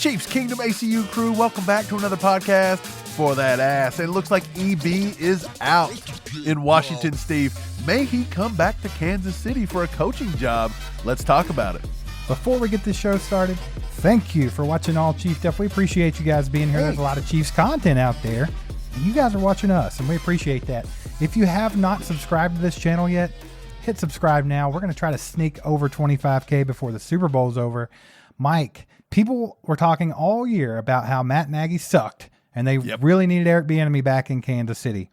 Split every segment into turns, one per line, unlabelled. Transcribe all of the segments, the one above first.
Chiefs Kingdom ACU crew, welcome back to another podcast for that ass. And it looks like EB is out in Washington, Steve. May he come back to Kansas City for a coaching job? Let's talk about it.
Before we get this show started, thank you for watching All Chief Stuff. We appreciate you guys being here. There's a lot of Chiefs content out there, and you guys are watching us, and we appreciate that. If you have not subscribed to this channel yet, hit subscribe now. We're going to try to sneak over 25K before the Super Bowl's over. Mike, people were talking all year about how Matt Nagy sucked, and they really needed Eric Bieniemy back in Kansas City.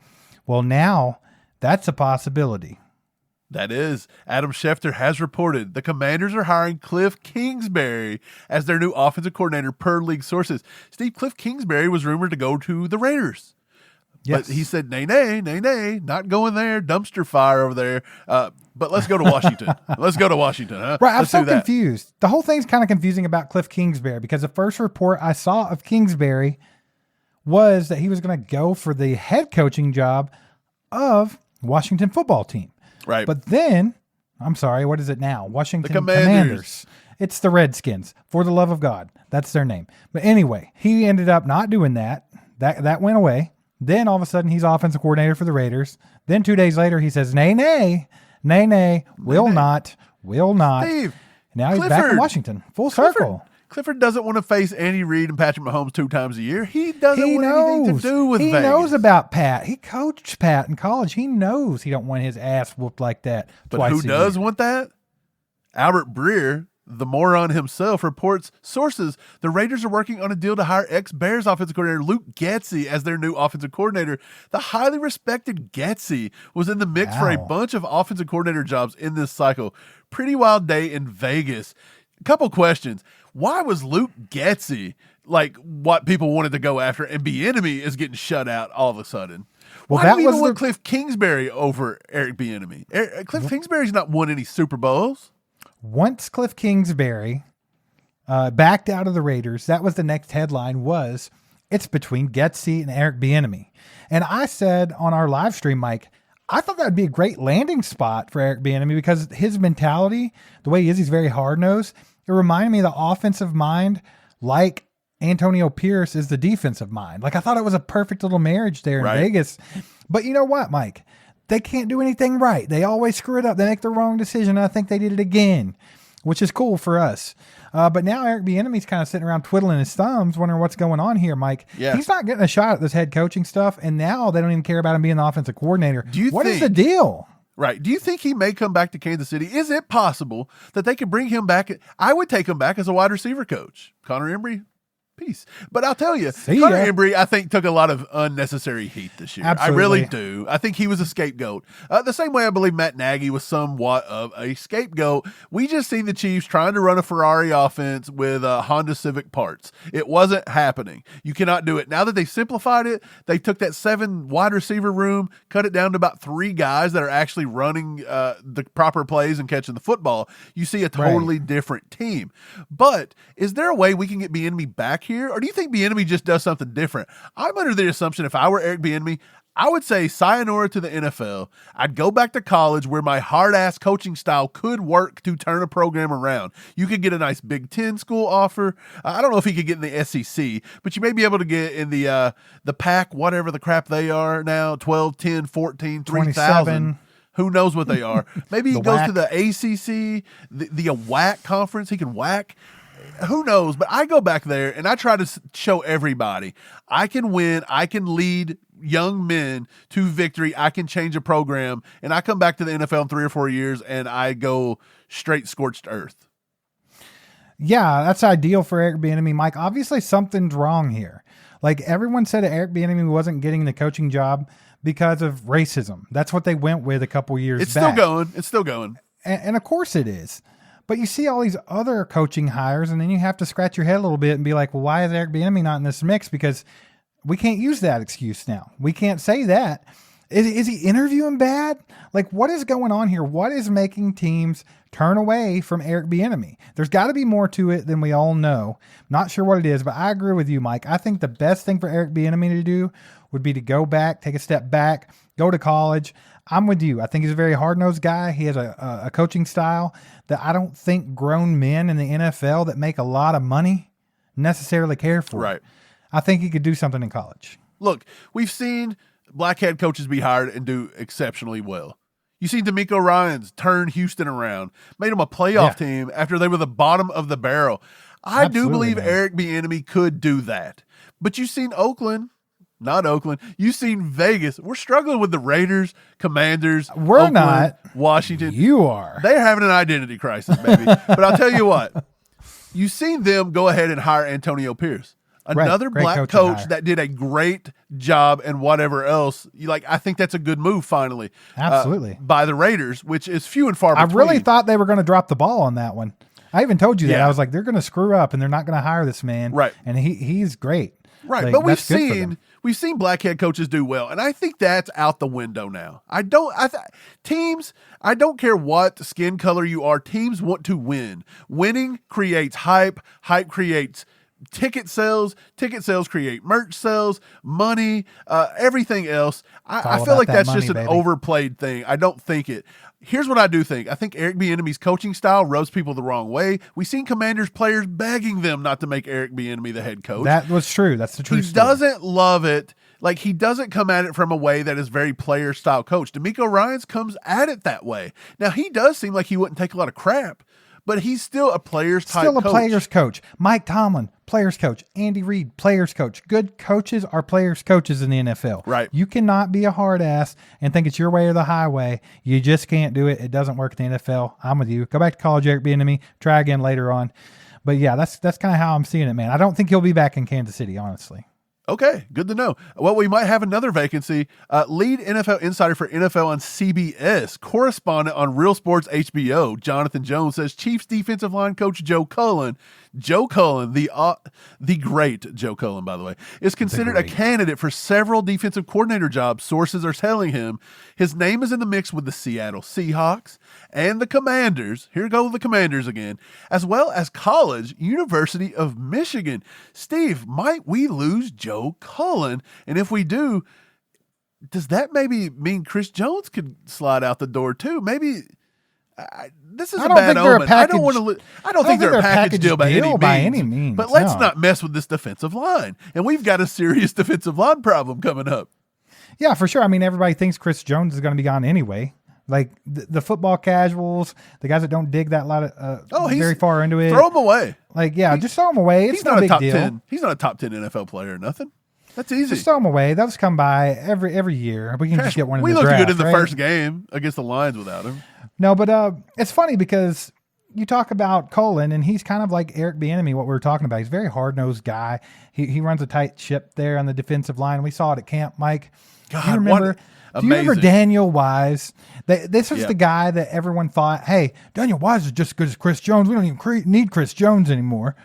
Well, now that's a possibility.
That is. Adam Schefter has reported the Commanders are hiring Cliff Kingsbury as their new offensive coordinator per league sources. Steve, Cliff Kingsbury was rumored to go to the Raiders. Yes. But he said, nay, not going there, dumpster fire over there. But let's go to Washington. Let's go to Washington, huh?
Right, I'm so confused. The whole thing's kind of confusing about Cliff Kingsbury because the first report I saw of Kingsbury was that he was going to go for the head coaching job of Washington football team.
Right.
But then, I'm sorry, what is it now? Washington
Commanders.
It's the Redskins, for the love of God. That's their name. But anyway, he ended up not doing that. That went away. Then all of a sudden he's offensive coordinator for the Raiders. Then 2 days later he says, nay, will not.
Steve,
Now he's back in Washington. Full circle.
Clifford doesn't want to face Andy Reid and Patrick Mahomes 2 times a year. He doesn't want anything to do with Vegas.
He knows about Pat. He coached Pat in college. He knows he don't want his ass whooped like that
but
twice
who does want that? Albert Breer, the moron himself, reports sources the Raiders are working on a deal to hire ex-Bears offensive coordinator Luke Getsy as their new offensive coordinator. The highly respected Getsy was in the mix for a bunch of offensive coordinator jobs in this cycle. Pretty wild day in Vegas. A couple questions. Why was Luke Getsy like what people wanted to go after, and Bieniemy is getting shut out all of a sudden? Why do we even want Cliff Kingsbury over Eric Bieniemy? Cliff Kingsbury's not won any Super Bowls.
Once Cliff Kingsbury backed out of the Raiders, that was the next headline was, it's between Getsy and Eric Bieniemy. And I said on our live stream, Mike, I thought that would be a great landing spot for Eric Bieniemy because his mentality, the way he is, he's very hard-nosed. It reminded me of the offensive mind like Antonio Pierce is the defensive mind. Like I thought it was a perfect little marriage there in Vegas. But you know what, Mike? They can't do anything right. They always screw it up. They make the wrong decision. I think they did it again, which is cool for us. But now Eric Bieniemy's kind of sitting around twiddling his thumbs, wondering what's going on here, Mike. Yeah. He's not getting a shot at this head coaching stuff, and now they don't even care about him being the offensive coordinator. What is the deal?
Right. Do you think he may come back to Kansas City? Is it possible that they could bring him back? I would take him back as a wide receiver coach. Connor Embry, peace. But I'll tell you, Connor Embry, I think, took a lot of unnecessary heat this year. Absolutely. I really do. I think he was a scapegoat. The same way I believe Matt Nagy was somewhat of a scapegoat. We just seen the Chiefs trying to run a Ferrari offense with Honda Civic parts. It wasn't happening. You cannot do it. Now that they simplified it, they took that 7 wide receiver room, cut it down to about 3 guys that are actually running the proper plays and catching the football. You see a totally different team. But is there a way we can get Bieniemy back here? Or do you think Bieniemy just does something different? I'm under the assumption if I were Eric Bieniemy, I would say sayonara to the NFL. I'd go back to college where my hard-ass coaching style could work to turn a program around. You could get a nice Big Ten school offer. I don't know if he could get in the SEC, but you may be able to get in the Pac, whatever the crap they are now, 12, 10, 14, 3,000. Who knows what they are? Maybe he goes to the ACC, the WAC conference. He can whack. Who knows? But I go back there and I try to show everybody I can win. I can lead young men to victory. I can change a program. And I come back to the NFL in 3 or 4 years and I go straight scorched earth.
Yeah, that's ideal for Eric Bieniemy, Mike. Obviously, something's wrong here. Like everyone said, Eric Bieniemy wasn't getting the coaching job because of racism. That's what they went with a couple years back.
It's still going.
And of course it is. But you see all these other coaching hires, and then you have to scratch your head a little bit and be like, well, why is Eric Bieniemy not in this mix? Because we can't use that excuse now. We can't say that. Is he interviewing bad? Like, what is going on here? What is making teams turn away from Eric Bieniemy? There's got to be more to it than we all know. Not sure what it is, but I agree with you, Mike. I think the best thing for Eric Bieniemy to do would be to go back, take a step back, go to college. I'm with you. I think he's a very hard-nosed guy. He has a coaching style that I don't think grown men in the NFL that make a lot of money necessarily care for.
Right.
I think he could do something in college.
Look, we've seen black head coaches be hired and do exceptionally well. You seen D'Amico Ryans turn Houston around, made them a playoff team after they were the bottom of the barrel. I do believe Eric Bieniemy could do that. But you've seen not Oakland. You've seen Vegas. We're struggling with the Raiders, Commanders.
We're
Oakland,
not.
Washington.
You are.
They're having an identity crisis, baby. But I'll tell you what. You've seen them go ahead and hire Antonio Pierce. Another black coach that did a great job and whatever else. I think that's a good move finally.
Absolutely.
By the Raiders, which is few and far between.
I really thought they were going to drop the ball on that one. I even told you that. I was like, they're going to screw up and they're not going to hire this man.
Right.
And he's great.
Right. But we've seen black head coaches do well. And I think that's out the window now. Teams, I don't care what skin color you are, teams want to win. Winning creates hype. Hype creates ticket sales create merch sales, money, everything else. I feel like that's just an overplayed thing. I don't think it. Here's what I do think. I think Eric Bieniemy's coaching style rubs people the wrong way. We've seen Commanders players begging them not to make Eric Bieniemy the head coach.
That was true. That's the truth.
He doesn't love it. Like, he doesn't come at it from a way that is very player style coach. D'Amico Ryans comes at it that way. Now, he does seem like he wouldn't take a lot of crap, but he's still a player's type coach.
Still a player's coach. Mike Tomlin, player's coach. Andy Reid, player's coach. Good coaches are player's coaches in the NFL.
Right.
You cannot be a hard ass and think it's your way or the highway. You just can't do it. It doesn't work in the NFL. I'm with you. Go back to college, Eric Bieniemy. Try again later on. But yeah, that's kind of how I'm seeing it, man. I don't think he'll be back in Kansas City, honestly.
Okay, good to know. Well, we might have another vacancy. Lead NFL insider for NFL on CBS, correspondent on Real Sports HBO, Jonathan Jones, says Chiefs defensive line coach Joe Cullen, the great Joe Cullen, by the way, is considered a candidate for several defensive coordinator jobs. Sources are telling him his name is in the mix with the Seattle Seahawks and the Commanders. Here go the Commanders again, as well as University of Michigan. Steve, might we lose Joe Cullen? And if we do, does that maybe mean Chris Jones could slide out the door too? Maybe this is a bad omen. I don't think they're a package deal by any means. But let's not mess with this defensive line. And we've got a serious defensive line problem coming up.
Yeah, for sure. I mean, everybody thinks Chris Jones is going to be gone anyway. Like the football casuals, the guys that don't dig that lot of very far into it.
Throw him away.
Like, yeah, just throw him away. It's no big deal.
He's not a top 10 NFL player or nothing. That's easy.
Just throw them away. They'll just come by every year. We can just get one in the draft.
We looked good in the first game against the Lions without him.
No, but it's funny because you talk about Cullen, and he's kind of like Eric Bieniemy, what we were talking about. He's a very hard-nosed guy. He runs a tight ship there on the defensive line. We saw it at camp, Mike.
God,
do you remember Daniel Wise? This was the guy that everyone thought, hey, Daniel Wise is just as good as Chris Jones. We don't even need Chris Jones anymore.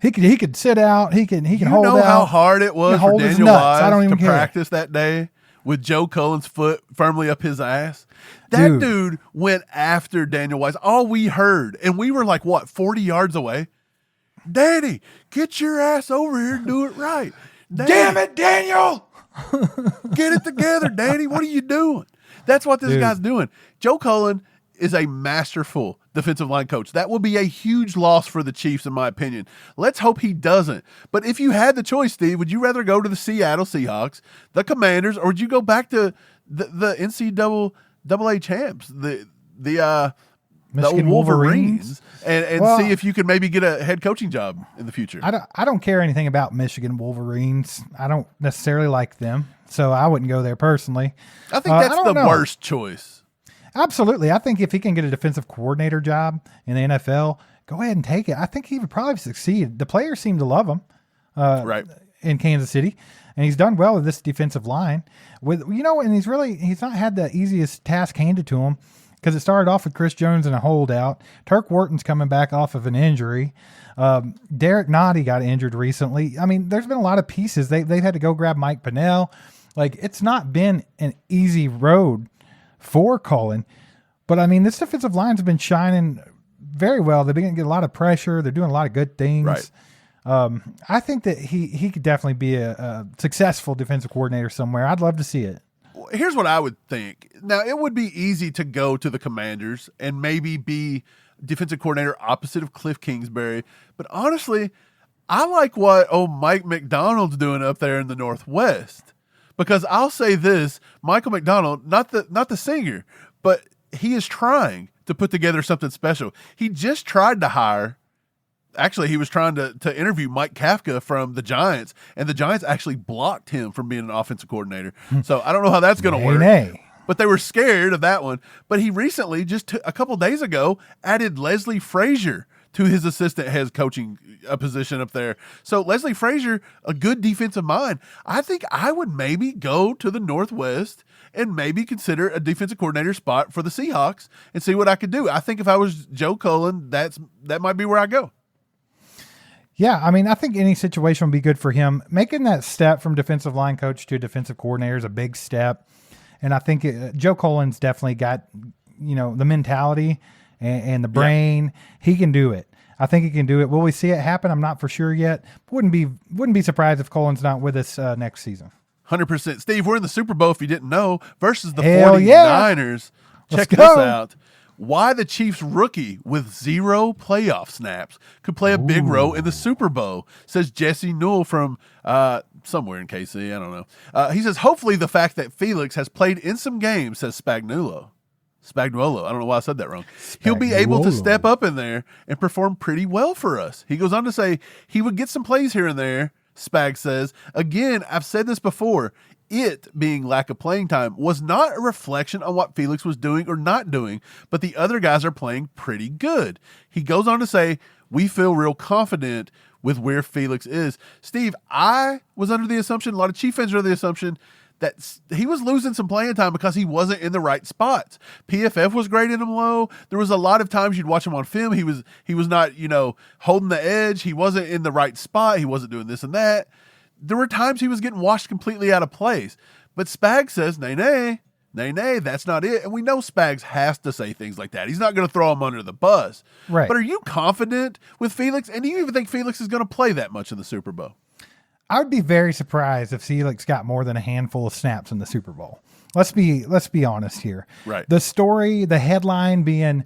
He could sit out. He can hold out.
You know how hard it was for Daniel Wise to practice that day with Joe Cullen's foot firmly up his ass? That dude went after Daniel Wise. All we heard, and we were like, 40 yards away? Danny, get your ass over here and do it right.
Damn it, Daniel!
Get it together, Danny. What are you doing? That's what this guy's doing. Joe Cullen is a masterful defensive line coach. That will be a huge loss for the Chiefs, in my opinion. Let's hope he doesn't. But if you had the choice, Steve, would you rather go to the Seattle Seahawks, the Commanders, or would you go back to the NCAA champs, the
Michigan
Wolverines, and see if you could maybe get a head coaching job in the future?
I don't care anything about Michigan Wolverines. I don't necessarily like them, so I wouldn't go there personally.
I think that's the worst choice.
Absolutely. I think if he can get a defensive coordinator job in the NFL, go ahead and take it. I think he would probably succeed. The players seem to love him in Kansas City, and he's done well with this defensive line. And he's not had the easiest task handed to him because it started off with Chris Jones and a holdout. Turk Wharton's coming back off of an injury. Derek Nottie got injured recently. I mean, there's been a lot of pieces. They've had to go grab Mike Pennell. Like, it's not been an easy road for Cullen. But, I mean, this defensive line's been shining very well. They've been getting a lot of pressure. They're doing a lot of good things.
Right.
I think that he could definitely be a successful defensive coordinator somewhere. I'd love to see it.
Here's what I would think. Now, it would be easy to go to the Commanders and maybe be defensive coordinator opposite of Cliff Kingsbury. But honestly, I like what Mike McDonald's doing up there in the Northwest, because I'll say this: Michael McDonald, not the singer, but he is trying to put together something special. He just tried to hire. Actually, he was trying to interview Mike Kafka from the Giants, and the Giants actually blocked him from being an offensive coordinator. So I don't know how that's going to work. But they were scared of that one. But he recently, just a couple days ago, added Leslie Frazier to his assistant head coaching position up there. So Leslie Frazier, a good defensive mind. I think I would maybe go to the Northwest and maybe consider a defensive coordinator spot for the Seahawks and see what I could do. I think if I was Joe Cullen, that might be where I go.
Yeah, I mean, I think any situation would be good for him. Making that step from defensive line coach to defensive coordinator is a big step. And I think Joe Cullen's definitely got, the mentality and the brain. Yeah. He can do it. I think he can do it. Will we see it happen? I'm not for sure yet. Wouldn't be surprised if Cullen's not with us next season.
100%. Steve, we're in the Super Bowl, if you didn't know, versus the 49ers.
Yeah.
Check this out. Why the Chiefs rookie with 0 playoff snaps could play a big role in the Super Bowl, says Jesse Newell from somewhere in KC. I don't know. He says, hopefully the fact that Felix has played in some games, says Spagnuolo. I don't know why I said that wrong. He'll be able to step up in there and perform pretty well for us. He goes on to say he would get some plays here and there, Spag says. Again, I've said this before. It being lack of playing time was not a reflection on what Felix was doing or not doing, but the other guys are playing pretty good. He goes on to say, we feel real confident with where Felix is. Steve, I was under the assumption, a lot of Chief fans are under the assumption that he was losing some playing time because he wasn't in the right spots. PFF was grading him low. There was a lot of times you'd watch him on film. He was not, holding the edge. He wasn't in the right spot. He wasn't doing this and that. There were times he was getting washed completely out of place. But Spags says, nay, that's not it. And we know Spags has to say things like that. He's not going to throw him under the bus.
Right.
But are you confident with Felix? And do you even think Felix is going to play that much in the Super Bowl?
I would be very surprised if Felix got more than a handful of snaps in the Super Bowl. Let's be honest here.
Right.
The story, the headline being,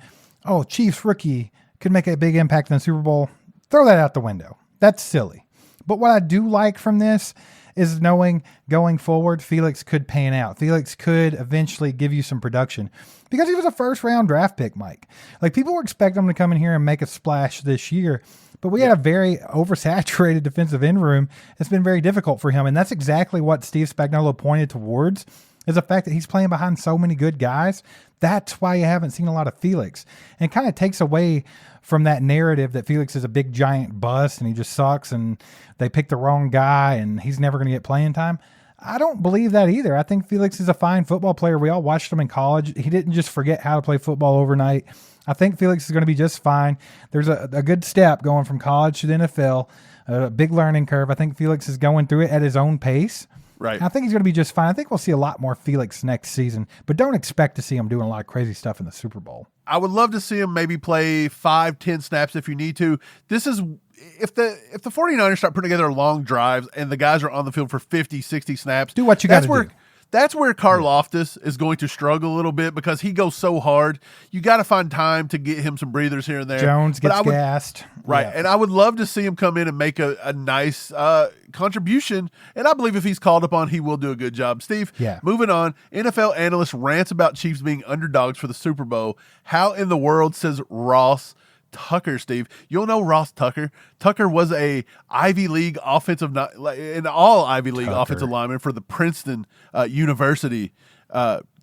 Chiefs rookie could make a big impact in the Super Bowl. Throw that out the window. That's silly. But what I do like from this is knowing going forward, Felix could pan out. Felix could eventually give you some production because he was a first-round draft pick, Mike. Like, people were expecting him to come in here and make a splash this year, but we had a very oversaturated defensive end room. It's been very difficult for him, and that's exactly what Steve Spagnuolo pointed towards, is the fact that he's playing behind so many good guys. That's why you haven't seen a lot of Felix. And it kind of takes away from that narrative that Felix is a big giant bust and he just sucks and they picked the wrong guy and he's never going to get playing time. I don't believe that either. I think Felix is a fine football player. We all watched him in college. He didn't just forget how to play football overnight. I think Felix is going to be just fine. There's a good step going from college to the NFL, a big learning curve. I think Felix is going through it at his own pace.
Right.
I think he's going to be just fine. I think we'll see a lot more Felix next season, but don't expect to see him doing a lot of crazy stuff in the Super Bowl.
I would love to see him maybe play 5-10 snaps if you need to. This is if the 49ers start putting together long drives and the guys are on the field for 50, 60 snaps.
Do what you got to do.
That's where Karlaftis is going to struggle a little bit because he goes so hard. You got to find time to get him some breathers here and there.
Jones gets gassed.
Right.
Yeah.
And I would love to see him come in and make a nice contribution. And I believe if he's called upon, he will do a good job. Steve, moving on. NFL analyst rants about Chiefs being underdogs for the Super Bowl. How in the world, says Ross Tucker, Steve. You'll know Ross Tucker. Tucker was a Ivy League offensive lineman for the Princeton University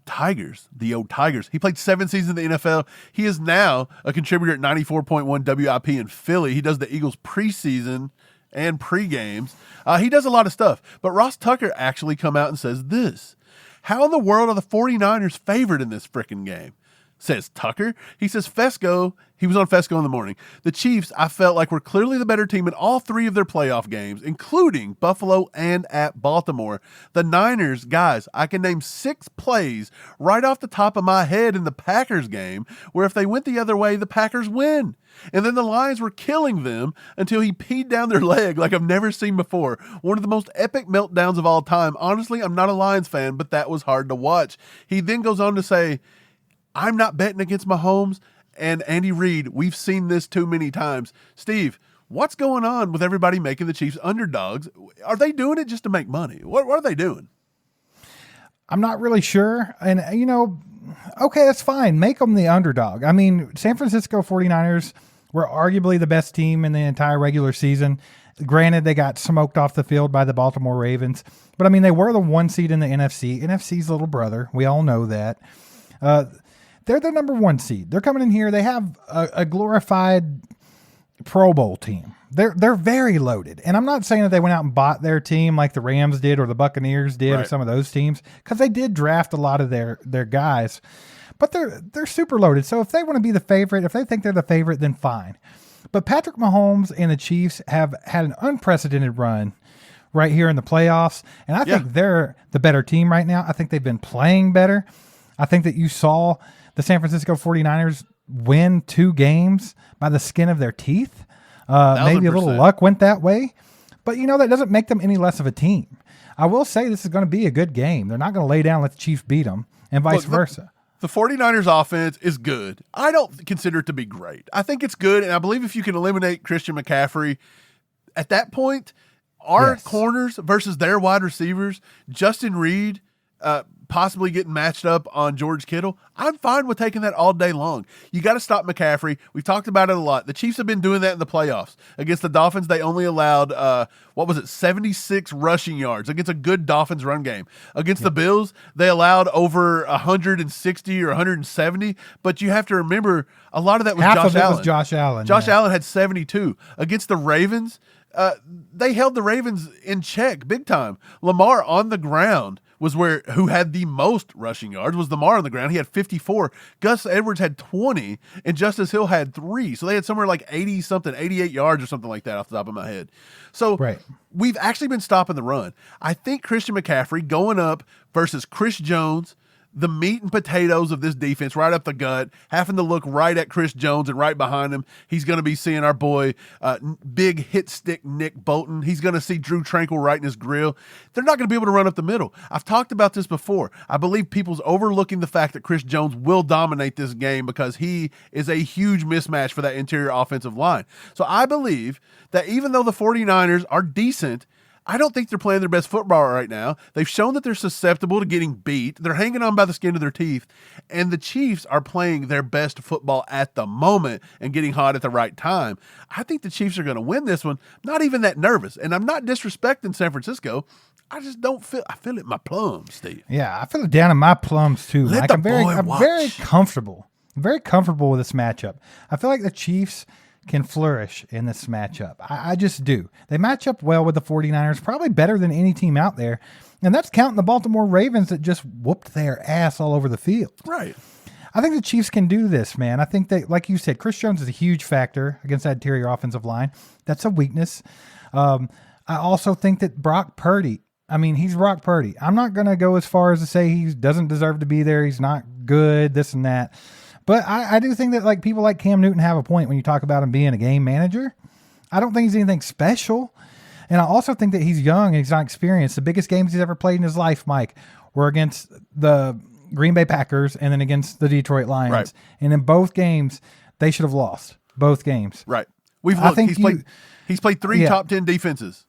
Tigers, the old Tigers. He played 7 seasons in the NFL. He is now a contributor at 94.1 WIP in Philly. He does the Eagles preseason and pre-games. He does a lot of stuff. But Ross Tucker actually come out and says this. How in the world are the 49ers favored in this frickin' game? Says Tucker. He says Fesco, he was on Fesco in the morning. The Chiefs, I felt like, were clearly the better team in all 3 of their playoff games, including Buffalo and at Baltimore. The Niners, guys, I can name 6 plays right off the top of my head in the Packers game where if they went the other way, the Packers win. And then the Lions were killing them until he peed down their leg like I've never seen before. One of the most epic meltdowns of all time. Honestly, I'm not a Lions fan, but that was hard to watch. He then goes on to say, I'm not betting against Mahomes and Andy Reid. We've seen this too many times. Steve, What's going on with everybody making the Chiefs underdogs? Are they doing it just to make money? What are they doing?
I'm not really sure. And, okay, that's fine. Make them the underdog. I mean, San Francisco 49ers were arguably the best team in the entire regular season. Granted, they got smoked off the field by the Baltimore Ravens. But, I mean, they were the 1 seed in the NFC. NFC's little brother. We all know that. They're the number 1 seed. They're coming in here. They have a glorified Pro Bowl team. They're very loaded. And I'm not saying that they went out and bought their team like the Rams did or the Buccaneers did or some of those teams, because they did draft a lot of their guys. But they're super loaded. So if they want to be the favorite, if they think they're the favorite, then fine. But Patrick Mahomes and the Chiefs have had an unprecedented run right here in the playoffs. And I think they're the better team right now. I think they've been playing better. I think that you saw the San Francisco 49ers win 2 games by the skin of their teeth. Maybe a little luck went that way. But, that doesn't make them any less of a team. I will say this is going to be a good game. They're not going to lay down and let the Chiefs beat them, and vice versa.
The 49ers offense is good. I don't consider it to be great. I think it's good, and I believe if you can eliminate Christian McCaffrey, at that point, our corners versus their wide receivers, Justin Reed, possibly getting matched up on George Kittle, I'm fine with taking that all day long. You got to stop McCaffrey. We've talked about it a lot. The Chiefs have been doing that in the playoffs. Against the Dolphins, they only allowed, 76 rushing yards against a good Dolphins run game. Against the Bills, they allowed over 160 or 170, but you have to remember a lot of that was Josh Allen.
Was Josh Allen.
Josh Allen had 72. Against the Ravens, they held the Ravens in check big time. Lamar on the ground was who had the most rushing yards, was Lamar on the ground. He had 54. Gus Edwards had 20, and Justice Hill had 3. So they had somewhere like 80-something, 88 yards or something like that off the top of my head. So we've actually been stopping the run. I think Christian McCaffrey going up versus Chris Jones, the meat and potatoes of this defense, right up the gut, having to look right at Chris Jones, and right behind him, he's going to be seeing our boy, big hit stick Nick Bolton. He's going to see Drew Tranquil right in his grill. They're not going to be able to run up the middle. I've talked about this before. I believe people's overlooking the fact that Chris Jones will dominate this game because he is a huge mismatch for that interior offensive line. So I believe that even though the 49ers are decent, I don't think they're playing their best football right now. They've shown that they're susceptible to getting beat. They're hanging on by the skin of their teeth. And the Chiefs are playing their best football at the moment and getting hot at the right time. I think the Chiefs are going to win this one. Not even that nervous. And I'm not disrespecting San Francisco. I just don't feel – I feel it in my plums, Steve.
Yeah, I feel it down in my plums too, Mike. I'm very comfortable. I'm very comfortable with this matchup. I feel like the Chiefs – can flourish in this matchup. I just do. They match up well with the 49ers, probably better than any team out there. And that's counting the Baltimore Ravens that just whooped their ass all over the field.
Right.
I think the Chiefs can do this, man. I think that, like you said, Chris Jones is a huge factor against that interior offensive line. That's a weakness. I also think that Brock Purdy, he's Brock Purdy. I'm not going to go as far as to say he doesn't deserve to be there. He's not good, this and that. But I do think that like people like Cam Newton have a point when you talk about him being a game manager. I don't think he's anything special. And I also think that he's young and he's not experienced. The biggest games he's ever played in his life, Mike, were against the Green Bay Packers and then against the Detroit Lions. Right. And in both games, they should have lost. Both games.
Right. He's played 3 top 10 defenses.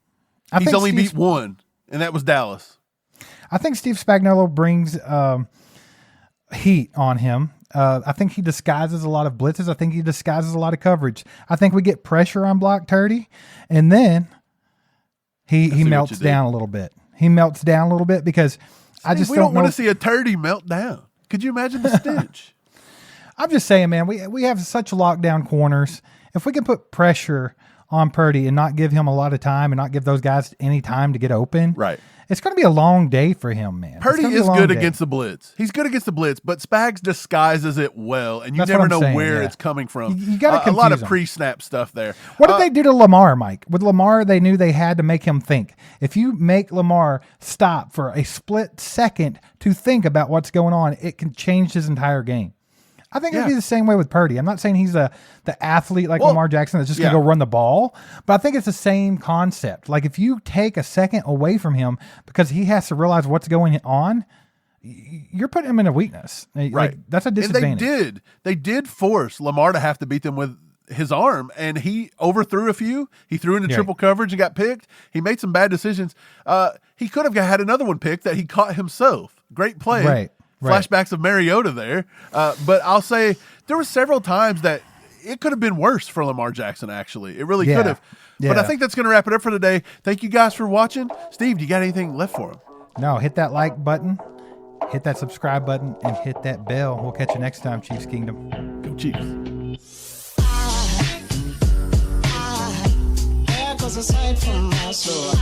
He's only beat 1, and that was Dallas.
I think Steve Spagnuolo brings heat on him. I think he disguises a lot of blitzes. I think he disguises a lot of coverage. I think we get pressure on Block 30, and then he melts down a little bit. He melts down a little bit because I just don't
want to see a 30 melt down. Could you imagine the stench?
I'm just saying, man, we have such lockdown corners. If we can put pressure on Purdy and not give him a lot of time and not give those guys any time to get open,
right?
It's going to be a long day for him, man.
Purdy is good against the blitz. He's good against the blitz, but Spags disguises it well, and you never know where it's coming from.
You got to
a lot of pre-snap stuff there.
What did they do to Lamar, Mike? With Lamar, they knew they had to make him think. If you make Lamar stop for a split second to think about what's going on, it can change his entire game. I think it'd be the same way with Purdy. I'm not saying he's the athlete like Lamar Jackson that's just going to go run the ball, but I think it's the same concept. Like if you take a second away from him because he has to realize what's going on, you're putting him in a weakness. Right. Like, that's a disadvantage.
And they did force Lamar to have to beat them with his arm, and he overthrew a few. He threw into
Yeah.
triple coverage and got picked. He made some bad decisions. He could have had another one picked that he caught himself. Great play.
Right.
Flashbacks of Mariota there. But I'll say there were several times that it could have been worse for Lamar Jackson, actually. It really could have.
Yeah.
But I think that's going to wrap it up for today. Thank you guys for watching. Steve, do you got anything left for him?
No, hit that like button, hit that subscribe button, and hit that bell. We'll catch you next time, Chiefs Kingdom.
Go Chiefs.
There goes a sight from my soul.